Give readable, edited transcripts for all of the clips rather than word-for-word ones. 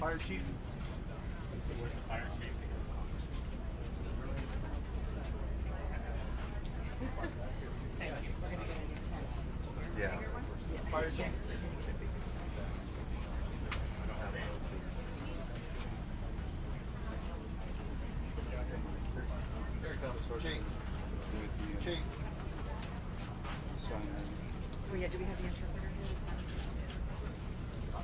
Fire chief. Where's the fire chief? Yeah. Fire chief. Here it comes, Chief. Chief. Oh yeah, do we have the interpreter here to sign? I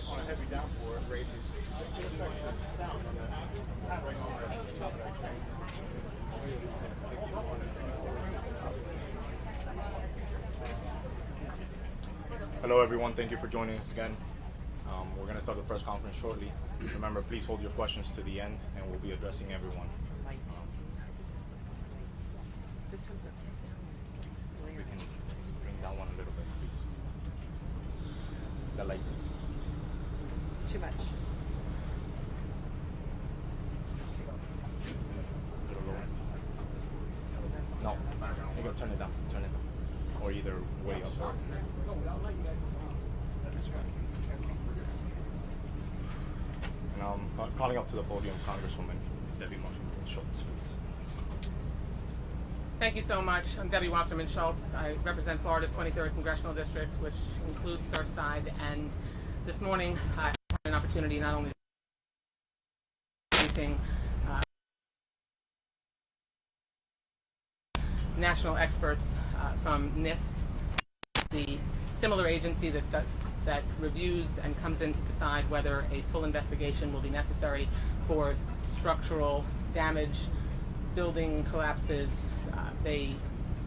want to have you down for it, raises. Hello everyone, thank you for joining us again. We're going to start the press conference shortly. Remember, please hold your questions to the end and we'll be addressing everyone. Light. This is the slate. This one's okay. We can bring that one a little bit, please. The light. It's too much. A little lower. No, you gotta turn it down. Turn it down. Or either way up. And calling up to the podium, Congresswoman Debbie Wasserman-Schultz, please. Thank you so much. I'm Debbie Wasserman-Schultz. I represent Florida's 23rd Congressional District, which includes Surfside. And this morning, I had an opportunity not only to national experts from NIST, the similar agency that reviews and comes in to decide whether a full investigation will be necessary for structural damage, building collapses. They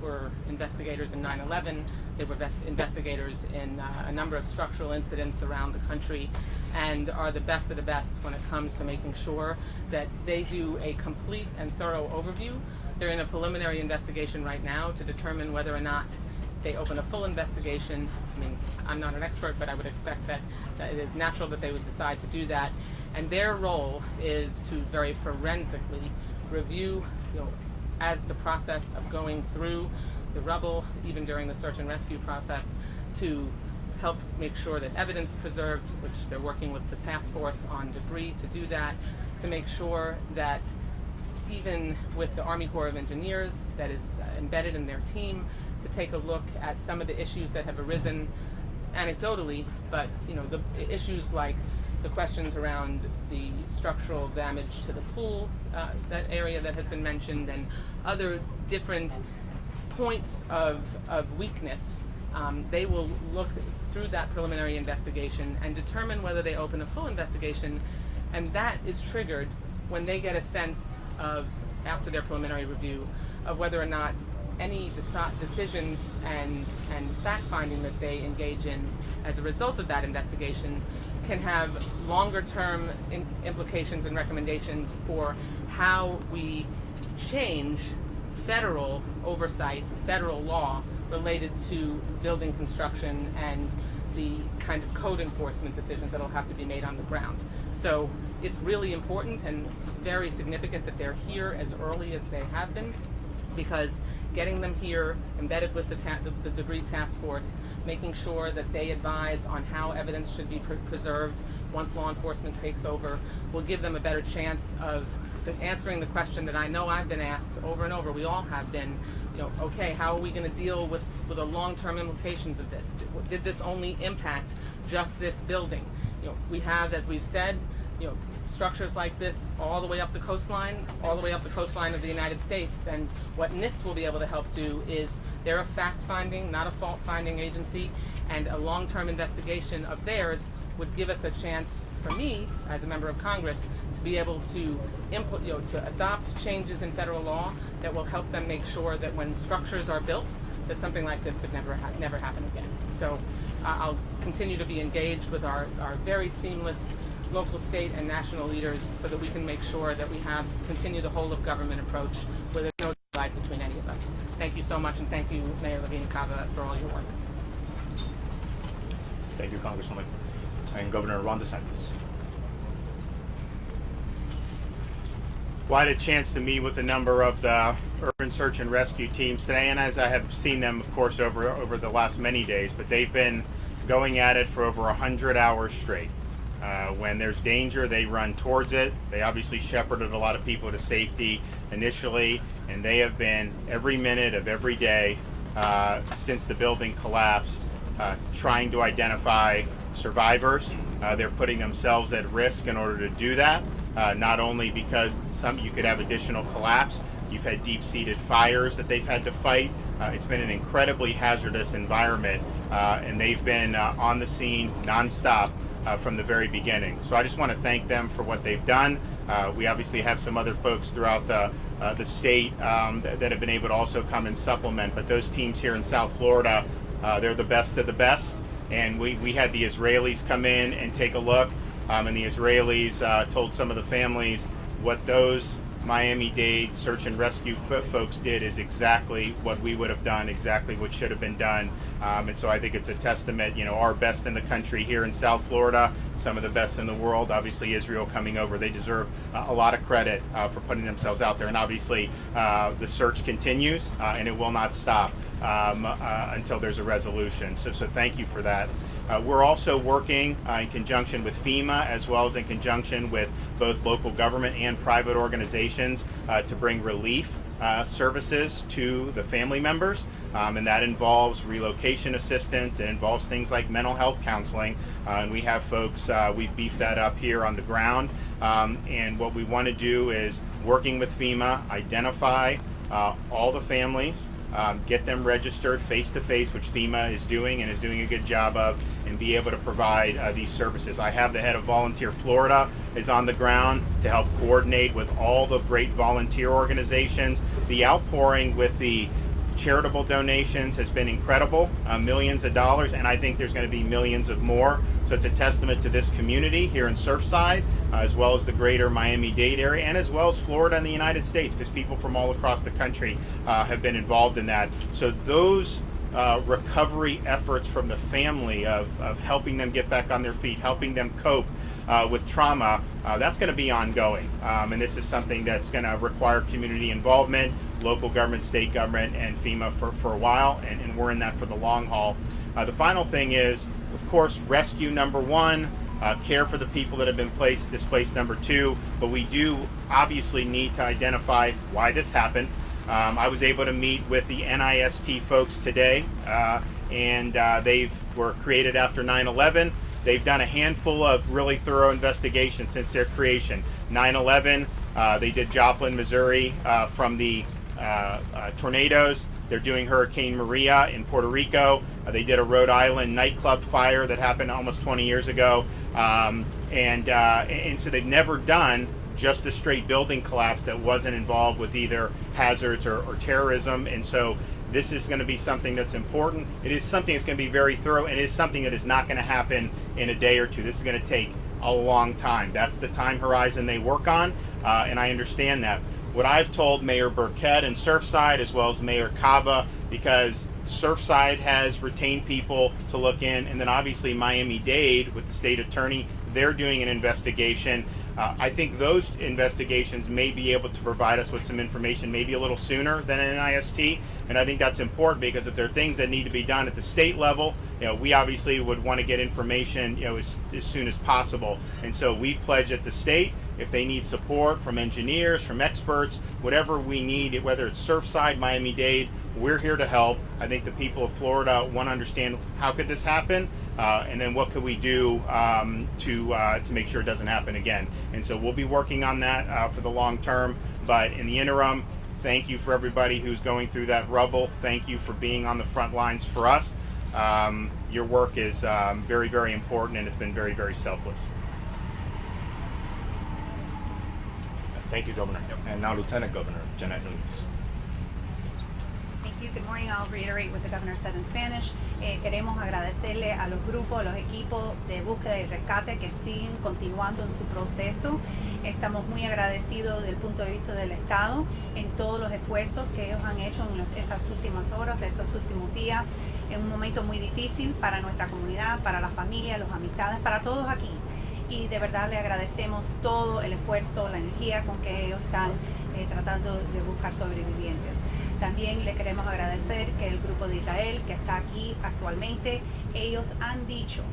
were investigators in 9/11. They were investigators in a number of structural incidents around the country, and are the best of the best when it comes to making sure that they do a complete and thorough overview. They're in a preliminary investigation right now to determine whether or not they open a full investigation. I mean, I'm not an expert, but I would expect that it is natural that they would decide to do that. And their role is to very forensically review, as the process of going through the rubble, even during the search and rescue process, to help make sure that evidence is preserved, which they're working with the task force on debris to do that, to make sure that even with the Army Corps of Engineers that is embedded in their team, to take a look at some of the issues that have arisen anecdotally, but the issues like the questions around the structural damage to the pool, that area that has been mentioned, and other different points of weakness. They will look through that preliminary investigation and determine whether they open a full investigation, and that is triggered when they get a sense of, after their preliminary review, of whether or not any decisions and fact-finding that they engage in as a result of that investigation can have longer-term implications and recommendations for how we change federal oversight, federal law related to building construction and the kind of code enforcement decisions that will have to be made on the ground. So it's really important and very significant that they're here as early as they have been, because getting them here, embedded with the debris task force, making sure that they advise on how evidence should be preserved once law enforcement takes over, will give them a better chance of answering the question that I know I've been asked over and over. We all have been, okay, how are we going to deal with the long-term implications of this? Did this only impact just this building? We have, as we've said, structures like this all the way up the coastline, of the United States. And what NIST will be able to help do is, they're a fact-finding, not a fault-finding agency, and a long-term investigation of theirs would give us a chance, for me, as a member of Congress, to be able to to adopt changes in federal law that will help them make sure that when structures are built, that something like this could never happen again. So I'll continue to be engaged with our very seamless local, state, and national leaders so that we can make sure that we continue the whole of government approach where there's no divide between any of us. Thank you so much, and thank you, Mayor Levine Cava, for all your work. Thank you, Congresswoman. And Governor Ron DeSantis. Well, I had a chance to meet with a number of the urban search and rescue teams today, and as I have seen them, of course, over the last many days, but they've been going at it for over 100 hours straight. When there's danger, they run towards it. They obviously shepherded a lot of people to safety initially, and they have been every minute of every day since the building collapsed trying to identify survivors. They're putting themselves at risk in order to do that. Not only because you could have additional collapse, you've had deep-seated fires that they've had to fight. It's been an incredibly hazardous environment, and they've been on the scene nonstop from the very beginning. So I just want to thank them for what they've done. We obviously have some other folks throughout the state that have been able to also come and supplement, but those teams here in South Florida, they're the best of the best. And we had the Israelis come in and take a look. And the Israelis told some of the families what those Miami-Dade search and rescue folks did is exactly what we would have done, exactly what should have been done. And so I think it's a testament, our best in the country here in South Florida, some of the best in the world. Obviously, Israel coming over, they deserve a lot of credit for putting themselves out there. And obviously, the search continues, and it will not stop until there's a resolution. So thank you for that. We're also working in conjunction with FEMA as well as in conjunction with both local government and private organizations to bring relief services to the family members. And that involves relocation assistance. It involves things like mental health counseling. And we have folks, we've beefed that up here on the ground. And what we want to do is working with FEMA, identify all the families, get them registered face-to-face, which FEMA is doing and is doing a good job of, and be able to provide these services. I have the head of Volunteer Florida is on the ground to help coordinate with all the great volunteer organizations. The outpouring with the charitable donations has been incredible, millions of dollars, and I think there's going to be millions of more. So it's a testament to this community here in Surfside, as well as the greater Miami-Dade area, and as well as Florida and the United States, because people from all across the country have been involved in that. So those recovery efforts from the family of helping them get back on their feet, helping them cope with trauma, that's going to be ongoing. And this is something that's going to require community involvement, local government, state government, and FEMA for a while, and we're in that for the long haul. The final thing is, of course, rescue number one, care for the people that have been displaced number two, but we do obviously need to identify why this happened. I was able to meet with the NIST folks today, and they were created after 9/11. They've done a handful of really thorough investigations since their creation. 9/11, they did Joplin, Missouri from the tornadoes. They're doing Hurricane Maria in Puerto Rico. They did a Rhode Island nightclub fire that happened almost 20 years ago. And so they've never done just a straight building collapse that wasn't involved with either hazards or terrorism. And so this is going to be something that's important. It is something that's going to be very thorough, and it is something that is not going to happen in a day or two. This is going to take a long time. That's the time horizon they work on, and I understand that. What I've told Mayor Burkett in Surfside, as well as Mayor Cava, because Surfside has retained people to look in, and then obviously Miami-Dade with the state attorney, they're doing an investigation. I think those investigations may be able to provide us with some information maybe a little sooner than an NIST, and I think that's important because if there are things that need to be done at the state level, we obviously would want to get information as soon as possible. And so we've pledged at the state, if they need support from engineers, from experts, whatever we need, whether it's Surfside, Miami-Dade, we're here to help. I think the people of Florida want to understand how could this happen, and then what could we do to make sure it doesn't happen again. And so we'll be working on that for the long term. But in the interim, thank you for everybody who's going through that rubble. Thank you for being on the front lines for us. Your work is very, very important, and it's been very, very selfless. Thank you, Governor. And now Lieutenant Governor Janet Nunes. Thank you. Good morning. I'll reiterate what the governor said in Spanish. Queremos agradecerle a los grupos, a los equipos de búsqueda y rescate que siguen continuando en su proceso. Estamos muy agradecidos desde el punto de vista del Estado en todos los esfuerzos que ellos han hecho en estas últimas horas, estos últimos días, en un momento muy difícil para nuestra comunidad, para la familia, las amistades, para todos aquí. Y de verdad le agradecemos todo el esfuerzo, la energía con que ellos están tratando de buscar sobrevivientes. También le queremos agradecer que el grupo de Israel que está aquí actualmente, ellos han dicho,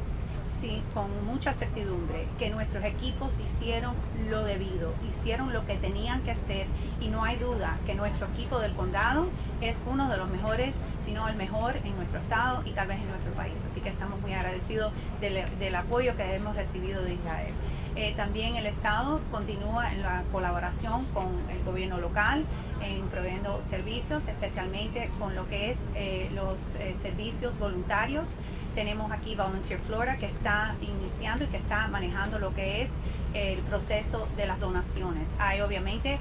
sí, con mucha certidumbre, que nuestros equipos hicieron lo debido, hicieron lo que tenían que hacer, y no hay duda que nuestro equipo del condado es uno de los mejores, si no el mejor en nuestro estado y tal vez en nuestro país. Así que estamos muy agradecidos del apoyo que hemos recibido de Israel. También el Estado continúa en la colaboración con el gobierno local en proveyendo servicios, especialmente con lo que es los servicios voluntarios. Tenemos aquí Volunteer Florida que está iniciando y que está manejando lo que es el proceso de las donaciones. Hay obviamente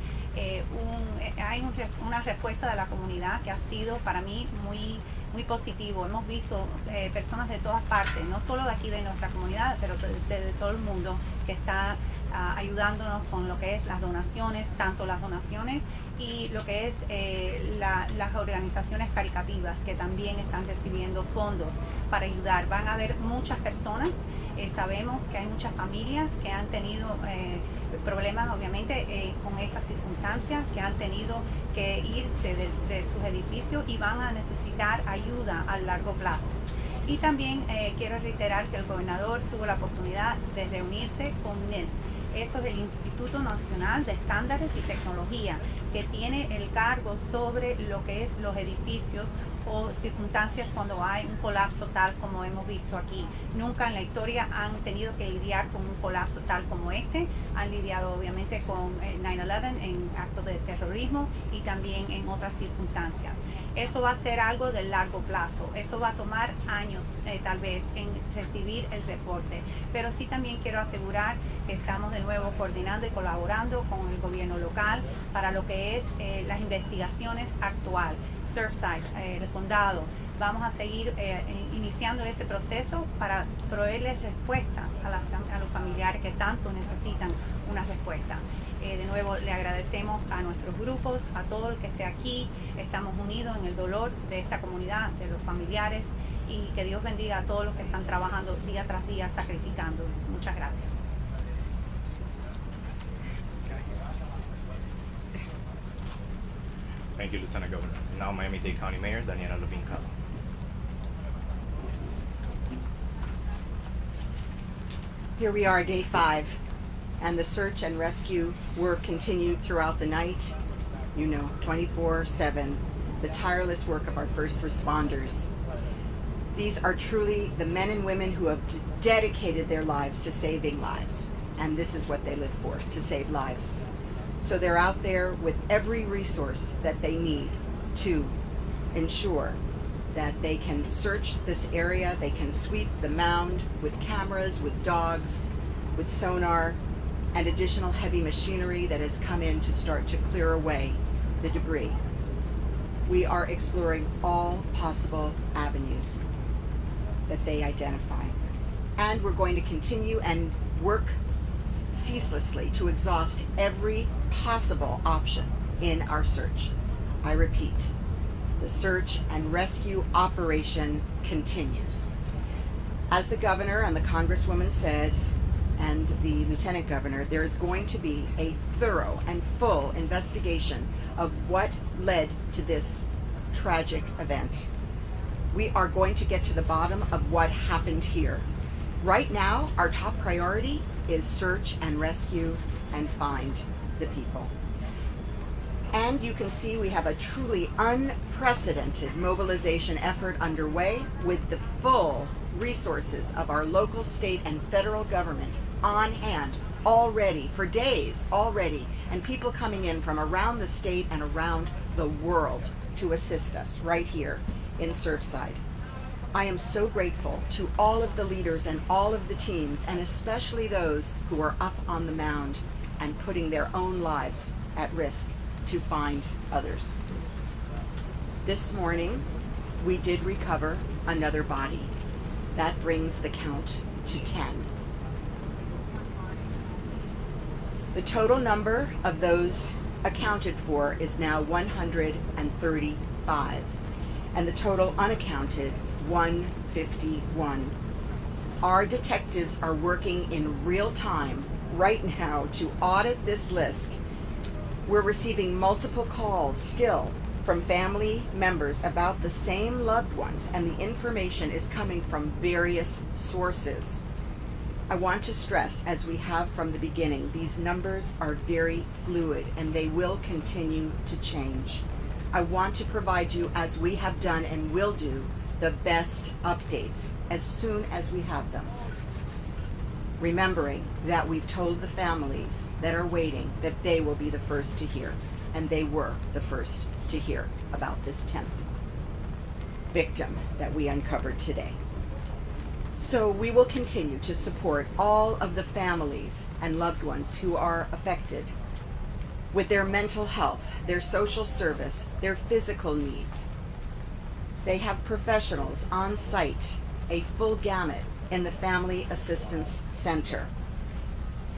una respuesta de la comunidad que ha sido para mí muy positivo. Hemos visto personas de todas partes, no solo de aquí de nuestra comunidad, pero de todo el mundo, que está ayudándonos con lo que es las donaciones, tanto las donaciones y lo que es las organizaciones caritativas que también están recibiendo fondos para ayudar. Van a haber muchas personas. Sabemos que hay muchas familias que han tenido problemas obviamente con estas circunstancias, que han tenido que irse de sus edificios y van a necesitar ayuda a largo plazo. Y también quiero reiterar que el gobernador tuvo la oportunidad de reunirse con NIST. Eso es el Instituto Nacional de Estándares y Tecnología, que tiene el cargo sobre lo que es los edificios o circunstancias cuando hay un colapso tal como hemos visto aquí. Nunca en la historia han tenido que lidiar con un colapso tal como este. Han lidiado obviamente con 9/11 en actos de terrorismo y también en otras circunstancias. Eso va a ser algo de largo plazo. Eso va a tomar años tal vez en recibir el reporte. Pero sí también quiero asegurar que estamos de nuevo coordinando y colaborando con el gobierno local para lo que es las investigaciones actual. Surfside, el condado, vamos a seguir iniciando ese proceso para proveerles respuestas a los familiares que tanto necesitan una respuesta. De nuevo le agradecemos a nuestros grupos, a todo el que esté aquí. Estamos unidos en el dolor de esta comunidad, de los familiares, y que Dios bendiga a todos los que están trabajando día tras día, sacrificando. Muchas gracias. Thank you, Lieutenant Governor. Now Miami-Dade County Mayor Daniela Levine-Cava. Here we are, day 5, and the search and rescue work continued throughout the night. 24/7, the tireless work of our first responders. These are truly the men and women who have dedicated their lives to saving lives, and this is what they live for, to save lives. So they're out there with every resource that they need to ensure that they can search this area, they can sweep the mound with cameras, with dogs, with sonar, and additional heavy machinery that has come in to start to clear away the debris. We are exploring all possible avenues that they identify. And we're going to continue and work ceaselessly to exhaust every possible option in our search. I repeat, the search and rescue operation continues. As the governor and the congresswoman said, and the lieutenant governor, there is going to be a thorough and full investigation of what led to this tragic event. We are going to get to the bottom of what happened here. Right now, our top priority is search and rescue and find the people. And you can see we have a truly unprecedented mobilization effort underway with the full resources of our local, state, and federal government on hand already, for days already, and people coming in from around the state and around the world to assist us right here in Surfside. I am so grateful to all of the leaders and all of the teams, and especially those who are up on the mound and putting their own lives at risk to find others. This morning, we did recover another body. That brings the count to 10. The total number of those accounted for is now 135, and the total unaccounted 151. Our detectives are working in real time right now to audit this list. We're receiving multiple calls still from family members about the same loved ones, and the information is coming from various sources. I want to stress, as we have from the beginning, these numbers are very fluid and they will continue to change. I want to provide you, as we have done and will do, the best updates as soon as we have them. Remembering that we've told the families that are waiting that they will be the first to hear, and they were the first to hear about this 10th victim that we uncovered today. So we will continue to support all of the families and loved ones who are affected with their mental health, their social service, their physical needs. They have professionals on site, a full gamut in the Family Assistance Center.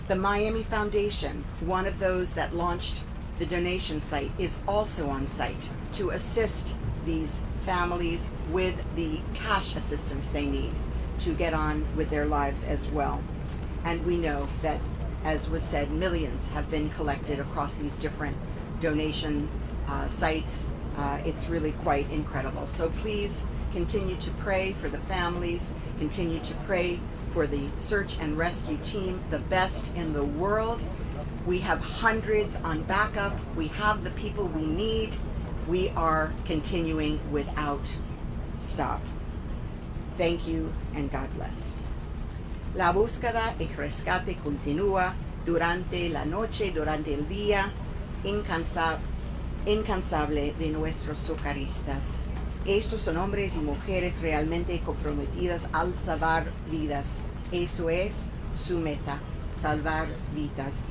The Miami Foundation, one of those that launched the donation site, is also on site to assist these families with the cash assistance they need to get on with their lives as well. And we know that, as was said, millions have been collected across these different donation sites. It's really quite incredible. So please continue to pray for the families, continue to pray for the search and rescue team, the best in the world. We have hundreds on backup. We have the people we need. We are continuing without stop. Thank you and God bless. La búsqueda y rescate continúa durante la noche, durante el día, incansable de nuestros socorristas. Estos son hombres y mujeres realmente comprometidas al salvar vidas. Eso es su meta, salvar vidas.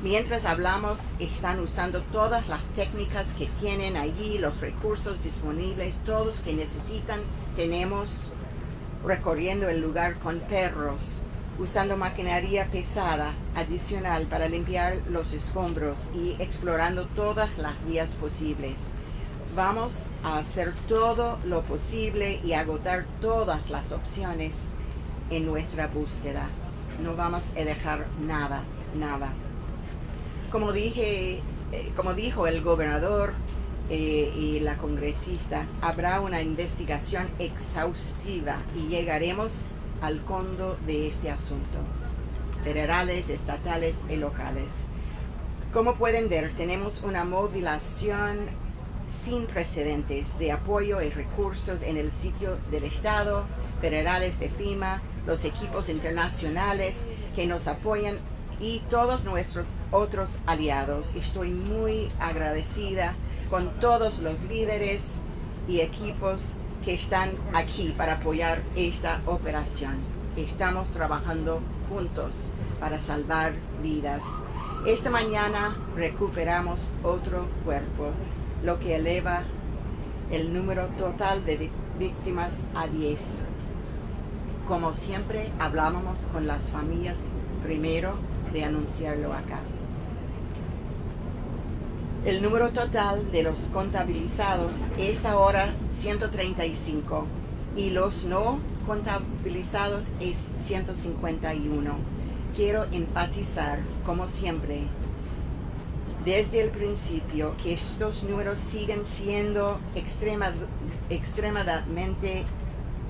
Mientras hablamos, están usando todas las técnicas que tienen allí, los recursos disponibles, todos que necesitan. Tenemos recorriendo el lugar con perros, usando maquinaria pesada adicional para limpiar los escombros y explorando todas las vías posibles. Vamos a hacer todo lo posible y agotar todas las opciones en nuestra búsqueda. No vamos a dejar nada. Como dijo el gobernador y la congresista, habrá una investigación exhaustiva y llegaremos al fondo de este asunto, federales, estatales y locales. Como pueden ver, tenemos una movilización sin precedentes de apoyo y recursos en el sitio del Estado, federales de FEMA, los equipos internacionales que nos apoyan y todos nuestros otros aliados. Estoy muy agradecida con todos los líderes y equipos que están aquí para apoyar esta operación. Estamos trabajando juntos para salvar vidas. Esta mañana recuperamos otro cuerpo, lo que eleva el número total de víctimas a 10. Como siempre, hablábamos con las familias primero de anunciarlo acá. El número total de los contabilizados es ahora 135 y los no contabilizados es 151. Quiero enfatizar, como siempre, desde el principio, que estos números siguen siendo extremadamente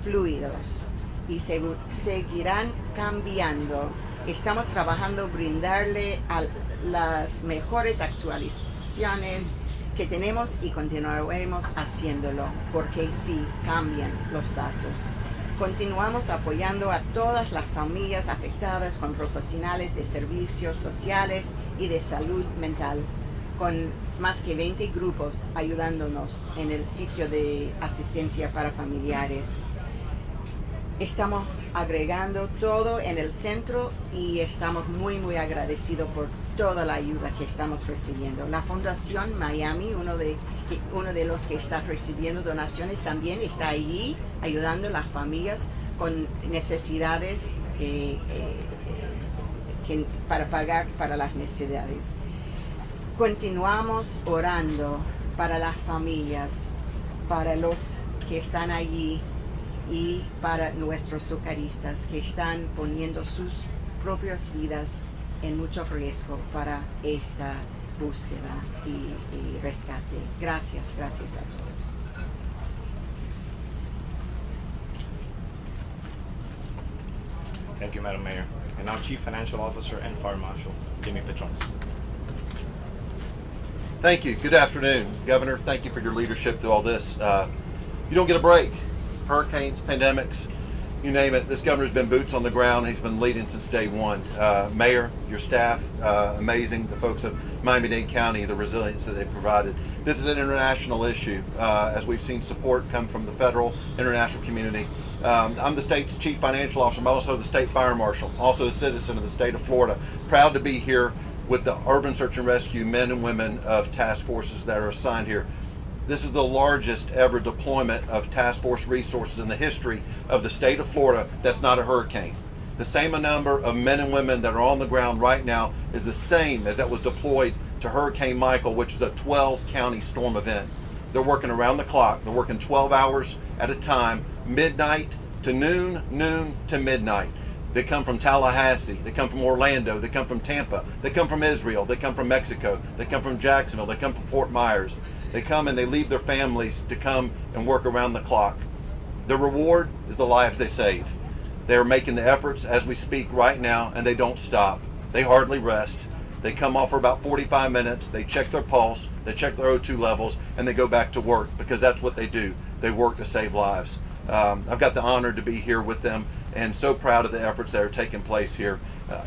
fluidos y seguirán cambiando. Estamos trabajando brindarle a las mejores actualizaciones que tenemos y continuaremos haciéndolo, porque sí cambian los datos. Continuamos apoyando a todas las familias afectadas con profesionales de servicios sociales y de salud mental, con más que 20 grupos ayudándonos en el sitio de asistencia para familiares. Estamos agregando todo en el centro y estamos muy agradecidos por toda la ayuda que estamos recibiendo. La Fundación Miami, uno de los que está recibiendo donaciones, también está allí ayudando a las familias con necesidades para pagar para las necesidades. Continuamos orando para las familias, para los que están allí y para nuestros socorristas que están poniendo sus propias vidas en mucho riesgo para esta búsqueda y rescate. Gracias a todos. Thank you, Madam Mayor. And now Chief Financial Officer and Fire Marshal, Jimmy Petrons. Thank you. Good afternoon, Governor. Thank you for your leadership through all this. You don't get a break. Hurricanes, pandemics, you name it. This governor's been boots on the ground. He's been leading since day one. Mayor, your staff, amazing. The folks of Miami-Dade County, the resilience that they've provided. This is an international issue, as we've seen support come from the federal, international community. I'm the state's chief financial officer. I'm also the state fire marshal, also a citizen of the state of Florida. Proud to be here with the urban search and rescue men and women of task forces that are assigned here. This is the largest ever deployment of task force resources in the history of the state of Florida that's not a hurricane. The same number of men and women that are on the ground right now is the same as that was deployed to Hurricane Michael, which is a 12-county storm event. They're working around the clock. They're working 12 hours at a time, midnight to noon, noon to midnight. They come from Tallahassee, they come from Orlando, they come from Tampa, they come from Israel, they come from Mexico, they come from Jacksonville, they come from Fort Myers. They come and they leave their families to come and work around the clock. The reward is the lives they save. They are making the efforts as we speak right now, and they don't stop. They hardly rest. They come off for about 45 minutes, they check their pulse, they check their O2 levels, and they go back to work, because that's what they do. They work to save lives. I've got the honor to be here with them, and so proud of the efforts that are taking place here.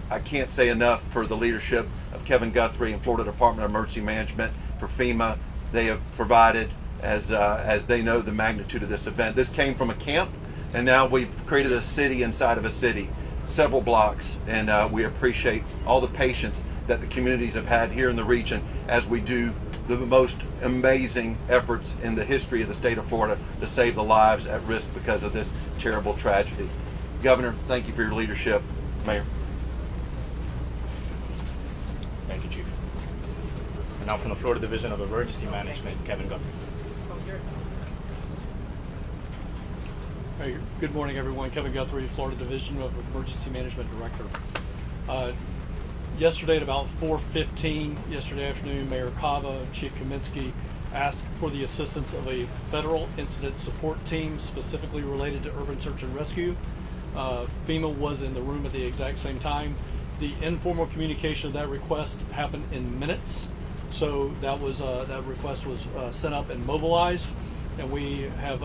I can't say enough for the leadership of Kevin Guthrie and Florida Department of Emergency Management, for FEMA. They have provided as they know the magnitude of this event. This came from a camp, and now we've created a city inside of a city, several blocks, and we appreciate all the patience that the communities have had here in the region as we do the most amazing efforts in the history of the state of Florida to save the lives at risk because of this terrible tragedy. Governor, thank you for your leadership. Mayor. Thank you, Chief. And now from the Florida Division of Emergency Management, Kevin Guthrie. Hey, good morning, everyone. Kevin Guthrie, Florida Division of Emergency Management Director. Yesterday at about 4:15 yesterday afternoon, Mayor Cava, Chief Kaminsky asked for the assistance of a federal incident support team specifically related to urban search and rescue. FEMA was in the room at the exact same time. The informal communication of that request happened in minutes, so that request was sent up and mobilized, and we have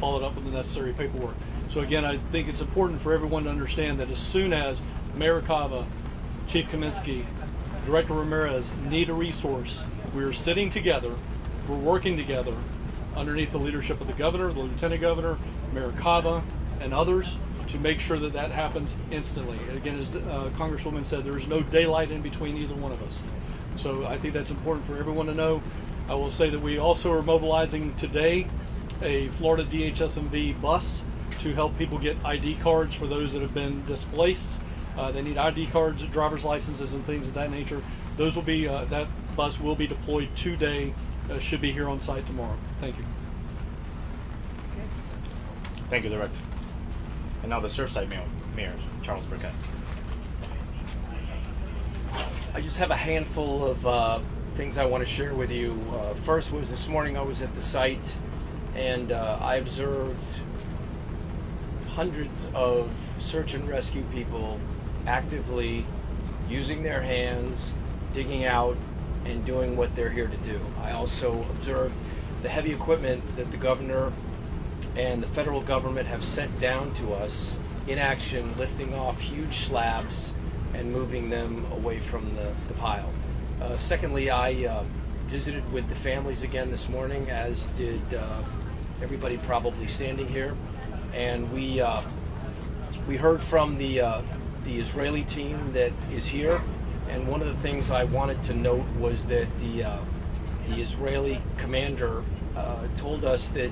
followed up with the necessary paperwork. So again, I think it's important for everyone to understand that as soon as Mayor Cava, Chief Kaminsky, Director Ramirez need a resource, we're sitting together, we're working together underneath the leadership of the governor, the lieutenant governor, Mayor Cava, and others to make sure that that happens instantly. Again, as Congresswoman said, there's no daylight in between either one of us. So I think that's important for everyone to know. I will say that we also are mobilizing today a Florida DHSMV bus to help people get ID cards for those that have been displaced. They need ID cards, driver's licenses, and things of that nature. Those will be that bus will be deployed today. Should be here on site tomorrow. Thank you. Thank you, Director. And now the Surfside Mayor, Charles Burkett. I just have a handful of things I want to share with you. First was this morning I was at the site, and I observed hundreds of search and rescue people actively using their hands, digging out, and doing what they're here to do. I also observed the heavy equipment that the governor and the federal government have sent down to us in action, lifting off huge slabs and moving them away from the pile. Secondly, I visited with the families again this morning, as did everybody probably standing here, and we heard from the Israeli team that is here. And one of the things I wanted to note was that the Israeli commander told us that